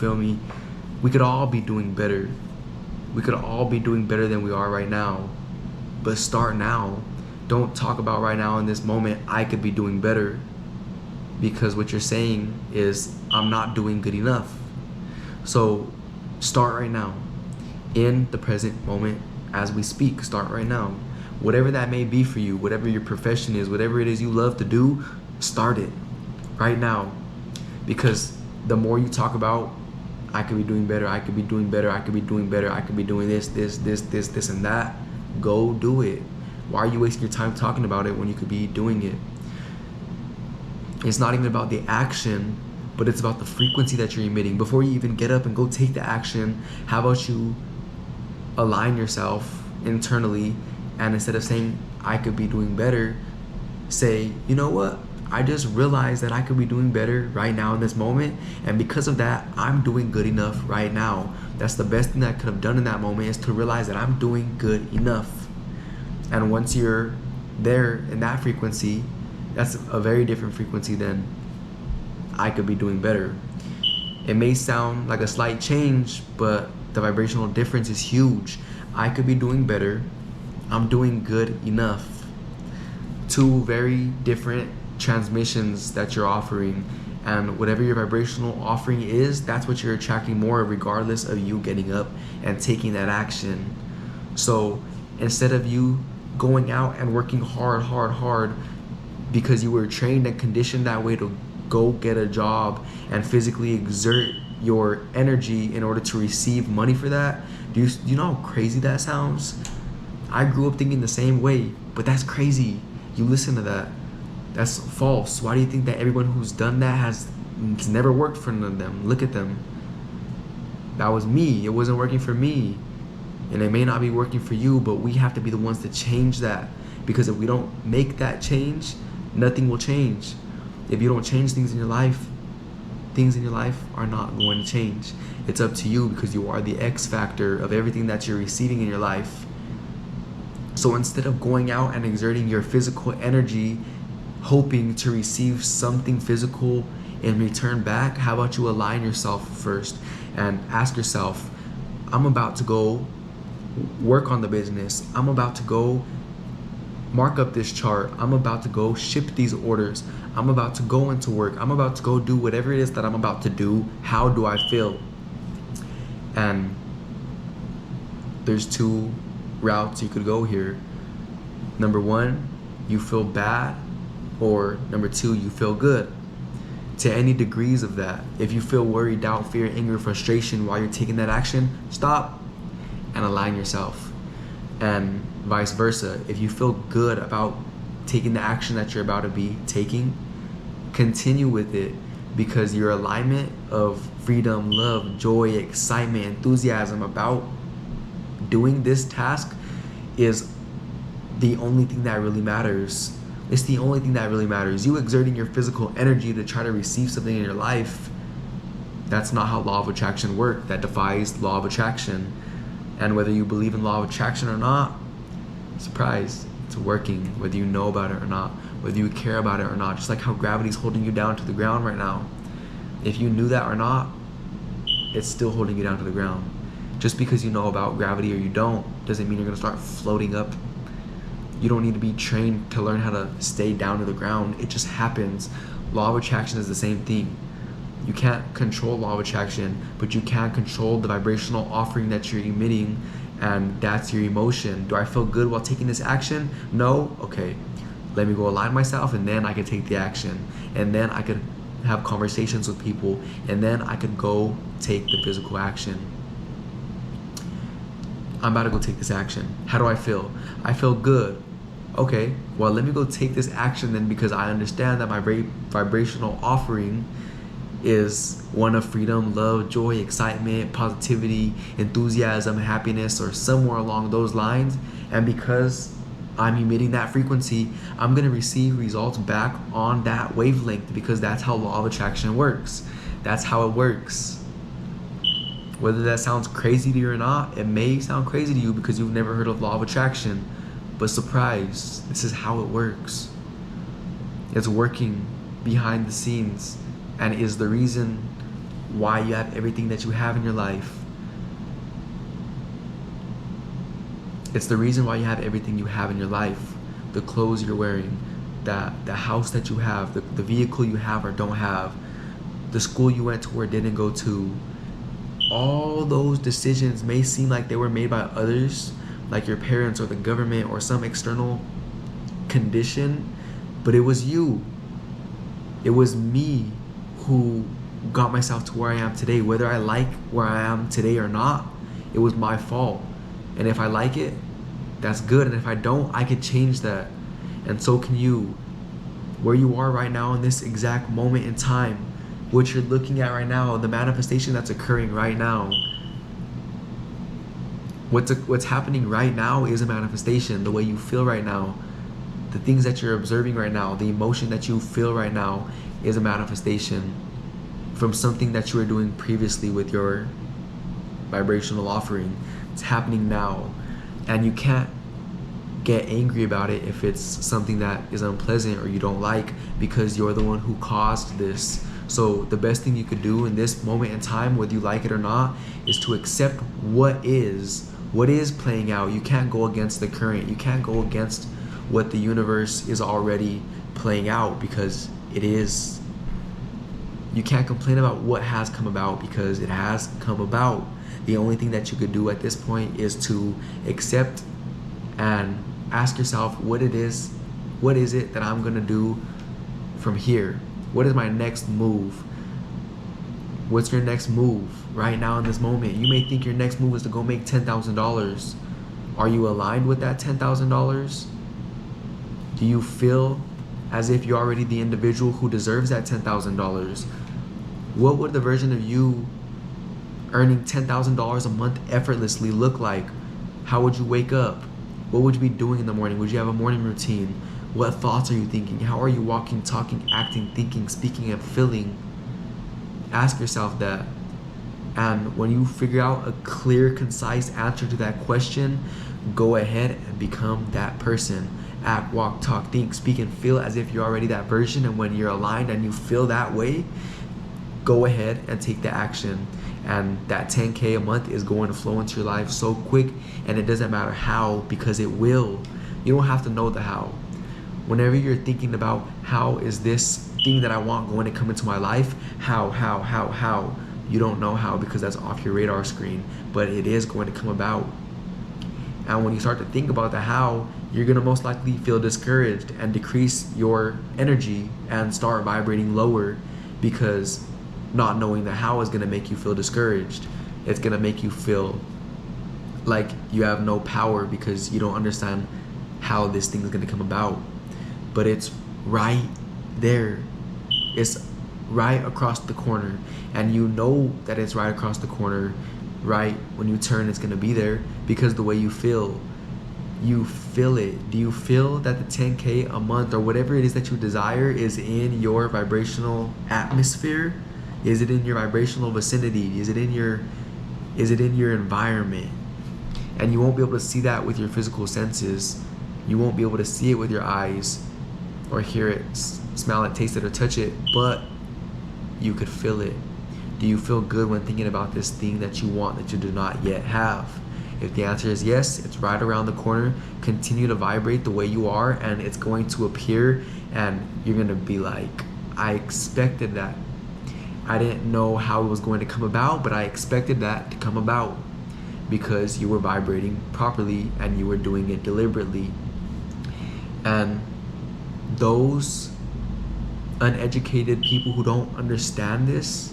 feel me? We could all be doing better. We could all be doing better than we are right now. But start now. Don't talk about right now in this moment, I could be doing better. Because what you're saying is, I'm not doing good enough. So start right now. In the present moment as we speak, start right now. Whatever that may be for you, whatever your profession is, whatever it is you love to do, start it right now. Because the more you talk about, I could be doing better, I could be doing better, I could be doing better, I could be doing this, and that, go do it. Why are you wasting your time talking about it when you could be doing it? It's not even about the action, but it's about the frequency that you're emitting. Before you even get up and go take the action, how about you align yourself internally, and instead of saying, I could be doing better, say, you know what? I just realized that I could be doing better right now in this moment, and because of that, I'm doing good enough right now. That's the best thing that I could have done in that moment, is to realize that I'm doing good enough. And once you're there in that frequency, that's a very different frequency than I could be doing better. It may sound like a slight change, but the vibrational difference is huge. I could be doing better. I'm doing good enough. Two very different transmissions that you're offering, and whatever your vibrational offering is, that's what you're attracting more of, regardless of you getting up and taking that action. So instead of you going out and working hard because you were trained and conditioned that way to go get a job and physically exert your energy in order to receive money for that, do you know how crazy that sounds? I grew up thinking the same way, but that's crazy. You listen to that. That's false. Why do you think that everyone who's done that it's never worked for none of them? Look at them. That was me. It wasn't working for me. And it may not be working for you, but we have to be the ones to change that. Because if we don't make that change, nothing will change. If you don't change things in your life are not going to change. It's up to you, because you are the X factor of everything that you're receiving in your life. So instead of going out and exerting your physical energy, hoping to receive something physical in return back, how about you align yourself first and ask yourself, I'm about to go work on the business. I'm about to go mark up this chart. I'm about to go ship these orders. I'm about to go into work. I'm about to go do whatever it is that I'm about to do. How do I feel? And there's two routes you could go here. Number one, you feel bad, or number two, you feel good. To any degrees of that. If you feel worry, doubt, fear, anger, frustration while you're taking that action, stop and align yourself. And vice versa. If you feel good about taking the action that you're about to be taking, continue with it, because your alignment of freedom, love, joy, excitement, enthusiasm about doing this task is the only thing that really matters. It's the only thing that really matters. You exerting your physical energy to try to receive something in your life, that's not how law of attraction works. That defies law of attraction. And whether you believe in law of attraction or not, surprise, it's working. Whether you know about it or not, whether you care about it or not, just like how gravity's holding you down to the ground right now. If you knew that or not, it's still holding you down to the ground. Just because you know about gravity or you don't, doesn't mean you're gonna start floating up. You don't need to be trained to learn how to stay down to the ground. It just happens. Law of attraction is the same thing. You can't control law of attraction, but you can control the vibrational offering that you're emitting, and that's your emotion. Do I feel good while taking this action? No? Okay. Let me go align myself, and then I can take the action. And then I could have conversations with people, and then I could go take the physical action. I'm about to go take this action. How do I feel? I feel good. Okay, well, let me go take this action then, because I understand that my vibrational offering is one of freedom, love, joy, excitement, positivity, enthusiasm, happiness, or somewhere along those lines. And because I'm emitting that frequency, I'm going to receive results back on that wavelength, because that's how law of attraction works. That's how it works. Whether that sounds crazy to you or not, it may sound crazy to you because you've never heard of law of attraction. But surprise, this is how it works. It's working behind the scenes, and is the reason why you have everything that you have in your life. It's the reason why you have everything you have in your life. The clothes you're wearing, the house that you have, the vehicle you have or don't have, the school you went to or didn't go to. All those decisions may seem like they were made by others, like your parents or the government or some external condition, but it was you. It was me who got myself to where I am today. Whether I like where I am today or not, it was my fault. And if I like it, that's good. And if I don't, I could change that. And so can you. Where you are right now in this exact moment in time, what you're looking at right now, the manifestation that's occurring right now, what's happening right now is a manifestation. The way you feel right now, the things that you're observing right now, the emotion that you feel right now is a manifestation from something that you were doing previously with your vibrational offering. It's happening now. And you can't get angry about it if it's something that is unpleasant or you don't like, because you're the one who caused this. So the best thing you could do in this moment in time, whether you like it or not, is to accept what is playing out. You can't go against the current. You can't go against what the universe is already playing out, because it is. You can't complain about what has come about, because it has come about. The only thing that you could do at this point is to accept and ask yourself what it is that I'm gonna do from here. What is my next move? What's your next move right now in this moment? You may think your next move is to go make $10,000. Are you aligned with that $10,000? Do you feel as if you're already the individual who deserves that $10,000? What would the version of you earning $10,000 a month effortlessly look like? How would you wake up? What would you be doing in the morning? Would you have a morning routine? What thoughts are you thinking? How are you walking, talking, acting, thinking, speaking, and feeling? Ask yourself that. And when you figure out a clear, concise answer to that question, go ahead and become that person. Act, walk, talk, think, speak, and feel as if you're already that version. And when you're aligned and you feel that way, go ahead and take the action. And that 10K a month is going to flow into your life so quick, and it doesn't matter how, because it will. You don't have to know the how. Whenever you're thinking about how is this thing that I want going to come into my life, how, you don't know how, because that's off your radar screen, but it is going to come about. And when you start to think about the how, you're going to most likely feel discouraged and decrease your energy and start vibrating lower, because not knowing the how is going to make you feel discouraged. It's going to make you feel like you have no power, because you don't understand how this thing is going to come about. But it's right there. It's right across the corner, and you know that it's right across the corner. Right when you turn, it's going to be there, because the way you feel it. Do you feel that the 10K a month or whatever it is that you desire is in your vibrational atmosphere? Is it in your vibrational vicinity? Is it in your environment? And you won't be able to see that with your physical senses. You won't be able to see it with your eyes, or hear it, smell it, taste it, or touch it, but you could feel it. Do you feel good when thinking about this thing that you want that you do not yet have? If the answer is yes, it's right around the corner. Continue to vibrate the way you are, and it's going to appear, and you're going to be like, I expected that. I didn't know how it was going to come about, but I expected that to come about, because you were vibrating properly and you were doing it deliberately. And those uneducated people who don't understand this,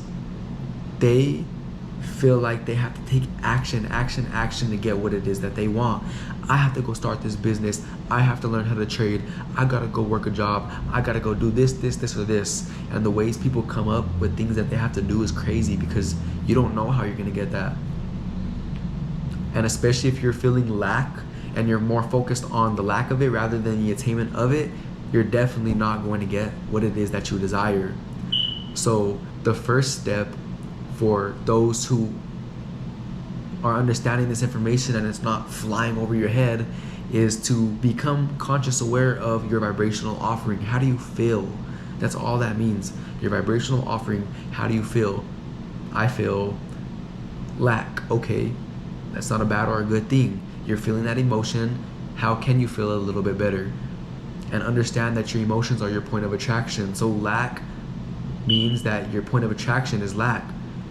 they feel like they have to take action to get what it is that they want. I have to go start this business. I have to learn how to trade. I gotta go work a job. I gotta go do this, or this. And the ways people come up with things that they have to do is crazy, because you don't know how you're gonna get that. And especially if you're feeling lack and you're more focused on the lack of it rather than the attainment of it, you're definitely not going to get what it is that you desire. So the first step for those who are understanding this information and it's not flying over your head is to become conscious aware of your vibrational offering. How do you feel? That's all that means. Your vibrational offering, how do you feel? I feel lack. Okay, that's not a bad or a good thing. You're feeling that emotion. How can you feel a little bit better? And understand that your emotions are your point of attraction. So lack means that your point of attraction is lack.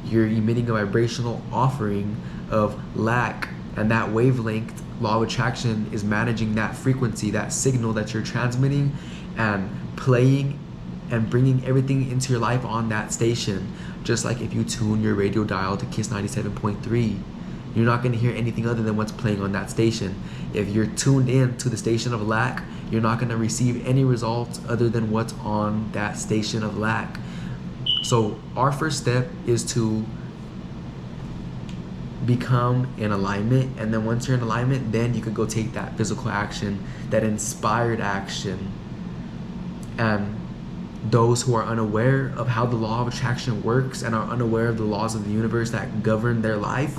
You're emitting a vibrational offering of lack, and that wavelength, law of attraction, is managing that frequency, that signal that you're transmitting and playing and bringing everything into your life on that station. Just like if you tune your radio dial to Kiss 97.3, you're not going to hear anything other than what's playing on that station. If you're tuned in to the station of lack, you're not going to receive any results other than what's on that station of lack. So our first step is to become in alignment, and then once you're in alignment, then you could go take that physical action, that inspired action. And those who are unaware of how the law of attraction works and are unaware of the laws of the universe that govern their life,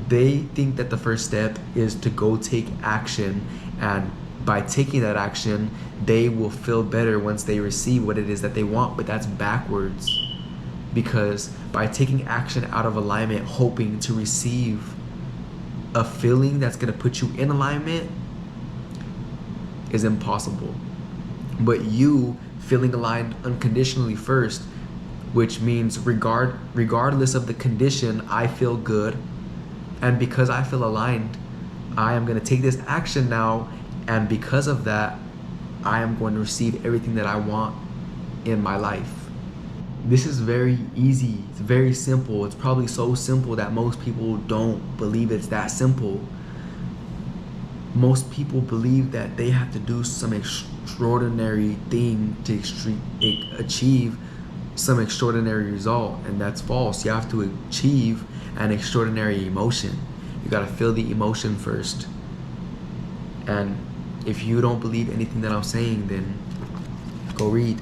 they think that the first step is to go take action, and by taking that action, they will feel better once they receive what it is that they want. But that's backwards, because by taking action out of alignment, hoping to receive a feeling that's going to put you in alignment, is impossible. But you feeling aligned unconditionally first, which means regardless of the condition, I feel good, and because I feel aligned, I am going to take this action now, and because of that, I am going to receive everything that I want in my life. This is very easy. It's very simple. It's probably so simple that most people don't believe it's that simple. Most people believe that they have to do some extraordinary thing to achieve some extraordinary result, and that's false. You have to achieve an extraordinary emotion. You got to feel the emotion first. And if you don't believe anything that I'm saying, then go read.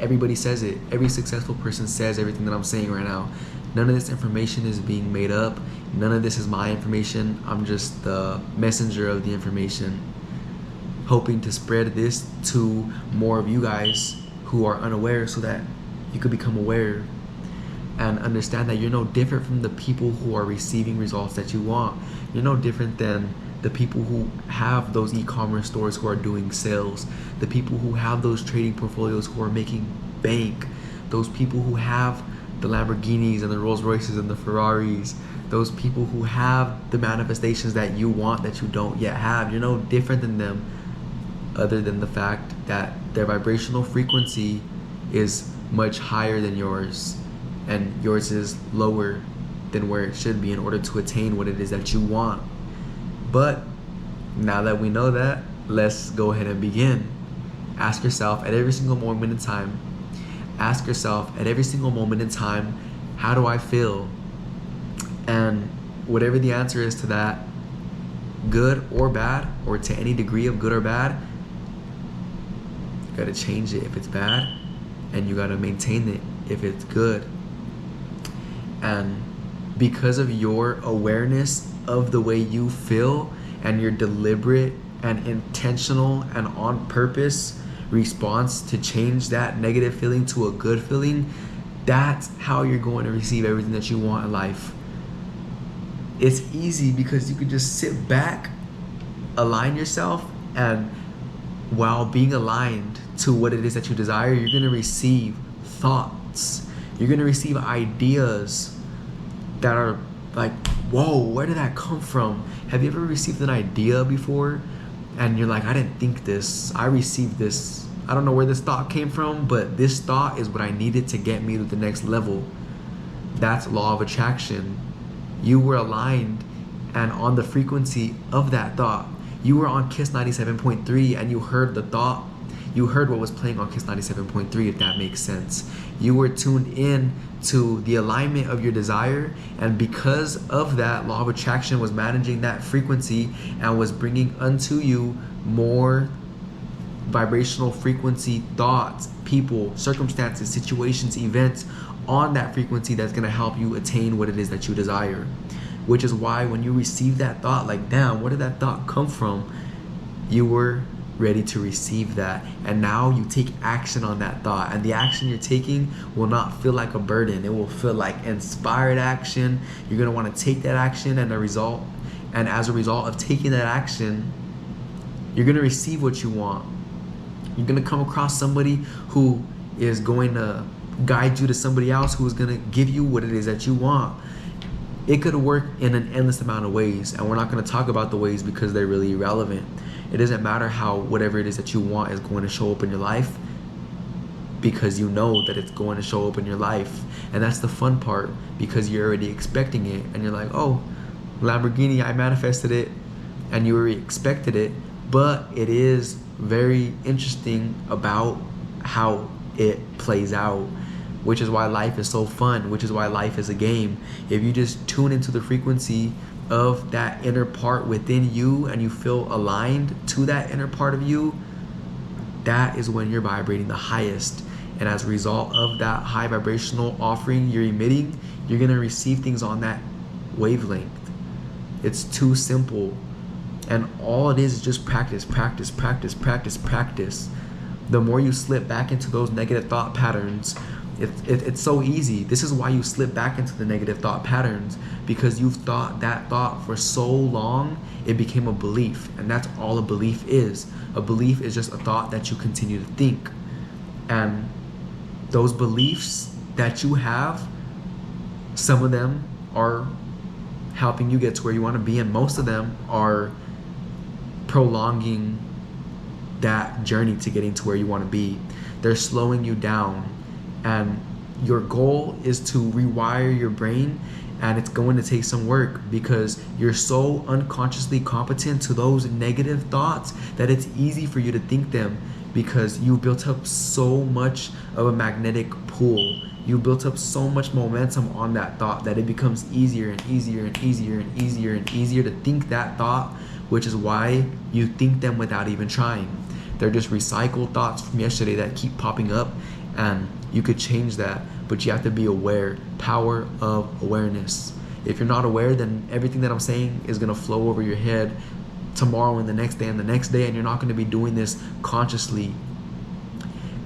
Everybody says it. Every successful person says everything that I'm saying right now. None of this information is being made up. None of this is my information. I'm just the messenger of the information, hoping to spread this to more of you guys who are unaware, so that you could become aware and understand that you're no different from the people who are receiving results that you want. You're no different than the people who have those e-commerce stores who are doing sales, the people who have those trading portfolios who are making bank, those people who have the Lamborghinis and the Rolls Royces and the Ferraris, those people who have the manifestations that you want that you don't yet have. You're no different than them, other than the fact that their vibrational frequency is much higher than yours, and yours is lower than where it should be in order to attain what it is that you want. But now that we know that, let's go ahead and begin. Ask yourself at every single moment in time, how do I feel? And whatever the answer is to that, good or bad, or to any degree of good or bad, you gotta change it if it's bad, and you gotta maintain it if it's good. And because of your awareness of the way you feel and your deliberate and intentional and on purpose response to change that negative feeling to a good feeling, that's how you're going to receive everything that you want in life. It's easy because you can just sit back, align yourself, and while being aligned to what it is that you desire, you're going to receive thoughts. You're going to receive ideas that are like, whoa, where did that come from? Have you ever received an idea before and you're like, I didn't think this, I received this, I don't know where this thought came from, but this thought is what I needed to get me to the next level. That's law of attraction. You were aligned and on the frequency of that thought. You were on Kiss 97.3 and you heard the thought. You heard what was playing on Kiss 97.3, if that makes sense. You were tuned in to the alignment of your desire, and because of that, law of attraction was managing that frequency and was bringing unto you more vibrational frequency thoughts, people, circumstances, situations, events on that frequency that's going to help you attain what it is that you desire. Which is why when you receive that thought, like, damn, where did that thought come from? You were ready to receive that. And now you take action on that thought, and the action you're taking will not feel like a burden. It will feel like inspired action. You're going to want to take that action, and as a result of taking that action, you're going to receive what you want. You're going to come across somebody who is going to guide you to somebody else who is going to give you what it is that you want. It could work in an endless amount of ways, and we're not going to talk about the ways because they're really irrelevant. It doesn't matter how whatever it is that you want is going to show up in your life, because you know that it's going to show up in your life. And that's the fun part, because you're already expecting it, and you're like, oh, Lamborghini, I manifested it, and you already expected it. But it is very interesting about how it plays out, which is why life is so fun, which is why life is a game. If you just tune into the frequency of that inner part within you, and you feel aligned to that inner part of you, that is when you're vibrating the highest. And as a result of that high vibrational offering you're emitting, you're going to receive things on that wavelength. It's too simple. And all it is just practice, practice, practice, practice, practice. The more you slip back into those negative thought patterns, it's so easy. This is why you slip back into the negative thought patterns, because you've thought that thought for so long, it became a belief. And that's all a belief is. A belief is just a thought that you continue to think. And those beliefs that you have, some of them are helping you get to where you want to be, and most of them are prolonging that journey to getting to where you want to be. They're slowing you down, and your goal is to rewire your brain, and it's going to take some work, because you're so unconsciously competent to those negative thoughts that it's easy for you to think them, because you built up so much of a magnetic pull. You built up so much momentum on that thought that it becomes easier and easier and easier and easier and easier to think that thought, which is why you think them without even trying. They're just recycled thoughts from yesterday that keep popping up, and you could change that, but you have to be aware. Power of awareness. If you're not aware, then everything that I'm saying is going to flow over your head tomorrow and the next day and the next day, and you're not going to be doing this consciously.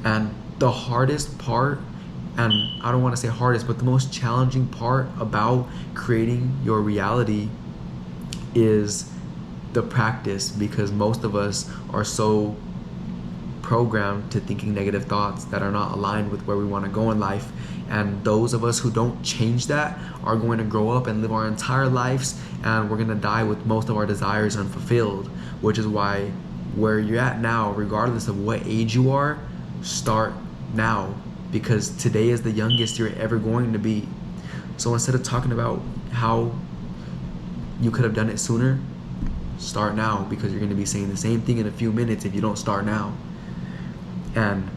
And the hardest part, and I don't want to say hardest, but the most challenging part about creating your reality is the practice, because most of us are so programmed to thinking negative thoughts that are not aligned with where we want to go in life. And those of us who don't change that are going to grow up and live our entire lives, and we're going to die with most of our desires unfulfilled, which is why where you're at now, regardless of what age you are, start now, because today is the youngest you're ever going to be. So instead of talking about how you could have done it sooner, start now, because you're going to be saying the same thing in a few minutes if you don't start now. And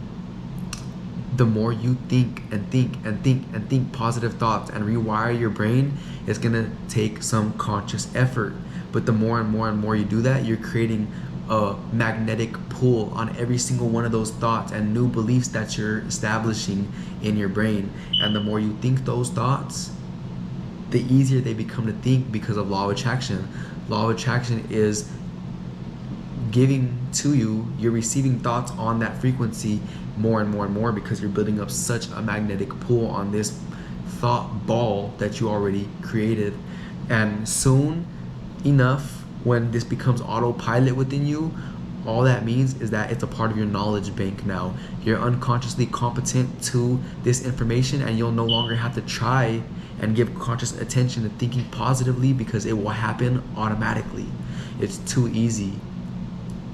the more you think and think and think and think positive thoughts and rewire your brain, it's going to take some conscious effort. But the more and more and more you do that, you're creating a magnetic pull on every single one of those thoughts and new beliefs that you're establishing in your brain. And the more you think those thoughts, the easier they become to think, because of law of attraction. Law of attraction is giving to you, you're receiving thoughts on that frequency more and more and more, because you're building up such a magnetic pull on this thought ball that you already created. And soon enough, when this becomes autopilot within you, all that means is that it's a part of your knowledge bank now. You're unconsciously competent to this information, and you'll no longer have to try and give conscious attention to thinking positively, because it will happen automatically. It's too easy.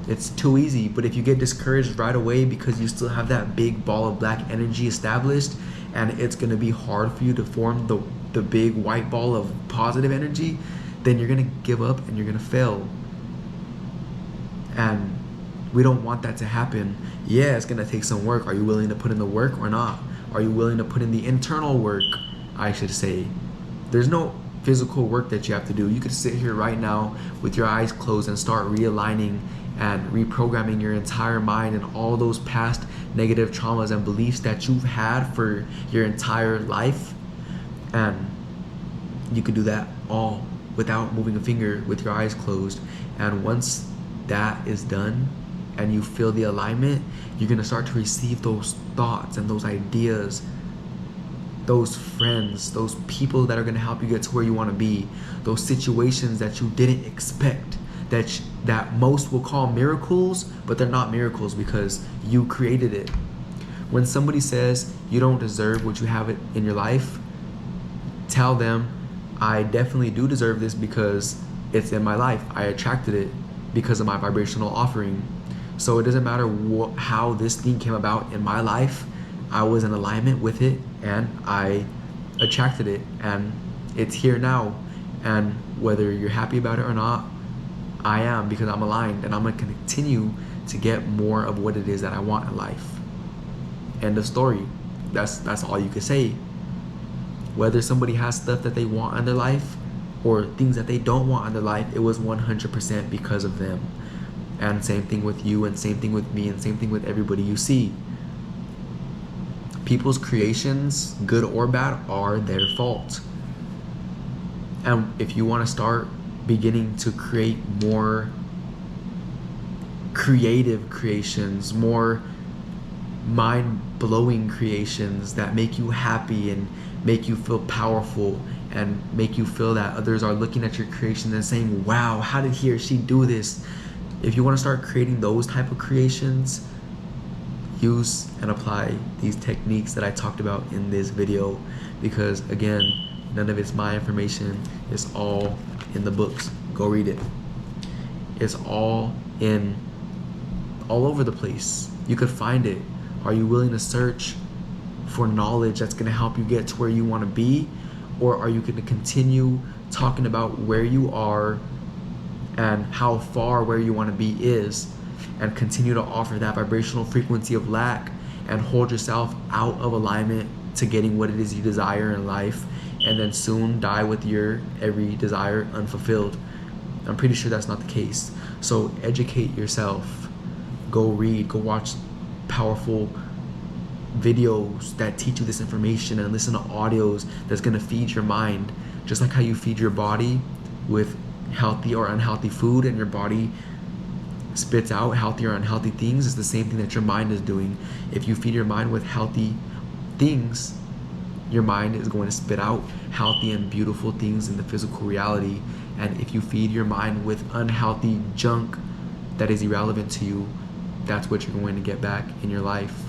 It's too easy. But if you get discouraged right away because you still have that big ball of black energy established, and it's going to be hard for you to form the big white ball of positive energy, then you're going to give up and you're going to fail. And we don't want that to happen. Yeah, it's going to take some work. Are you willing to put in the work or not? Are you willing to put in the internal work, I should say? There's no physical work that you have to do. You could sit here right now with your eyes closed and start realigning and reprogramming your entire mind and all those past negative traumas and beliefs that you've had for your entire life. And you could do that all without moving a finger, with your eyes closed. And once that is done, and you feel the alignment, you're going to start to receive those thoughts and those ideas, those friends, those people that are going to help you get to where you want to be, those situations that you didn't expect, that most will call miracles, but they're not miracles because you created it. When somebody says you don't deserve what you have in your life, tell them, I definitely do deserve this because it's in my life. I attracted it because of my vibrational offering. So it doesn't matter how this thing came about in my life. I was in alignment with it and I attracted it, and it's here now. And whether you're happy about it or not, I am, because I'm aligned, and I'm going to continue to get more of what it is that I want in life. End of story. That's all you can say. Whether somebody has stuff that they want in their life or things that they don't want in their life, it was 100% because of them. And same thing with you, and same thing with me, and same thing with everybody you see. People's creations, good or bad, are their fault. And if you want to start beginning to create more creative creations, more mind-blowing creations that make you happy and make you feel powerful and make you feel that others are looking at your creation and saying, wow, how did he or she do this? If you want to start creating those type of creations, use and apply these techniques that I talked about in this video, because again, none of it's my information. It's all in the books. Go read it. It's all over the place. You could find it. Are you willing to search for knowledge that's going to help you get to where you want to be? Or are you going to continue talking about where you are and how far where you want to be is, and continue to offer that vibrational frequency of lack and hold yourself out of alignment to getting what it is you desire in life, and then soon die with your every desire unfulfilled? I'm pretty sure that's not the case. So educate yourself. Go read, go watch powerful videos that teach you this information, and listen to audios that's going to feed your mind. Just like how you feed your body with healthy or unhealthy food, and your body spits out healthy or unhealthy things, it's the same thing that your mind is doing. If you feed your mind with healthy things, your mind is going to spit out healthy and beautiful things in the physical reality. And if you feed your mind with unhealthy junk that is irrelevant to you, that's what you're going to get back in your life.